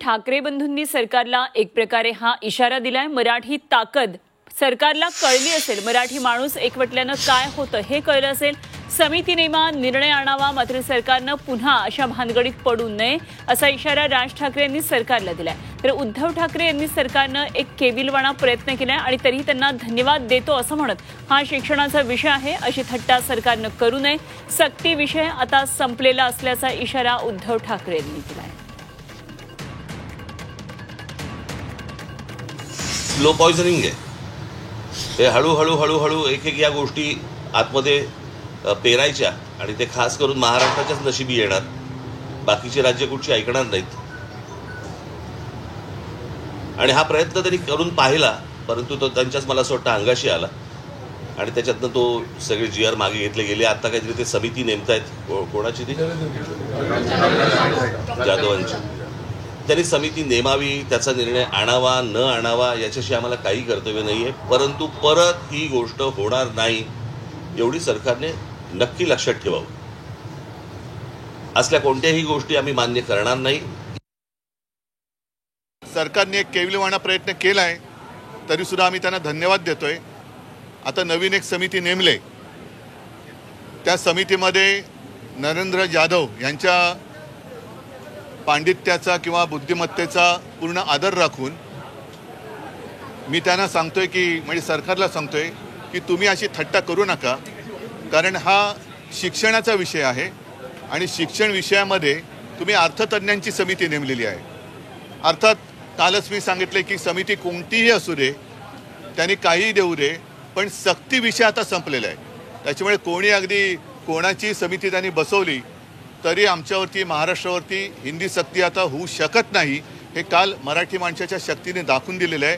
ठाकरे बंधूंनी सरकारला एक प्रकारे हा इशारा दिलाय। मराठी ताकद सरकारला कळली असेल, मराठी माणूस एकवटल्यानं काय होतं हे कळलं असेल। समिती नेमा, निर्णय आणावा, मात्र सरकारनं पुन्हा अशा भानगडीत पडू नये असा इशारा राज ठाकरे यांनी सरकारला दिलाय। तर उद्धव ठाकरे यांनी सरकारनं एक केविलवाणा प्रयत्न केलाय आणि तरीही त्यांना धन्यवाद देतो असं म्हणत हा शिक्षणाचा विषय आहे अशी थट्टा सरकारनं करू नये। सक्ती विषय आता संपलेला असल्याचा इशारा उद्धव ठाकरे यांनी दिलाय। स्लो पॉइझनिंग आहे हे, हळूहळू एक एक या गोष्टी आतमध्ये पेरायच्या आणि ते खास करून महाराष्ट्राच्याच नशिबी येणार, बाकीची राज्य कुठची ऐकणार नाहीत। आणि हा प्रयत्न त्यांनी करून पाहिला, परंतु तो त्यांच्याच मला असं वाटतं अंगाशी आला आणि त्याच्यातनं तो सगळे जीआर मागे घेतले गेले। आता काहीतरी ते समिती नेमतायत, कोणाची ती जाधवांची, त्यांनी समिती नेमावी, त्याचा निर्णय आणावा न आणावा याच्याशी आम्हाला काही कर्तव्य नाहीये, परंतु परत ही गोष्ट होणार नाही एवढी सरकारने नक्की लक्षात ठेवावं। असल्या कोणत्याही गोष्टी आम्ही मान्य करणार नाही। सरकारने एक केविलवाणा प्रयत्न केलाय, तरी सुद्धा आम्ही त्यांना धन्यवाद देतोय। आता नवीन एक समिती नेमले, त्या समितीमध्ये नरेंद्र जाधव यांच्या पांडित्याचा किंवा बुद्धिमत्तेचा पूर्ण आदर राखून मी त्यांना सांगतोय की म्हणजे सरकारला सांगतोय की तुम्ही अशी थट्टा करू नका, कारण हा शिक्षणाचा विषय आहे आणि शिक्षण विषयामध्ये तुम्ही अर्थतज्ञांची समिती नेमलेली आहे। अर्थात कालच मी सांगितले की समिती कोणतीही असू दे, त्यांनी काहीही देऊ दे, पण सक्ती विषय आता संपलेला आहे। त्याच्यामुळे कोणी अगदी कोणाची समिती त्यांनी बसवली तरी आमच्यावरती, महाराष्ट्रावरती हिंदी सक्ती आता होऊ शकत नाही, हे काल मराठी माणसाच्या शक्तीने दाखवून दिलेलं आहे।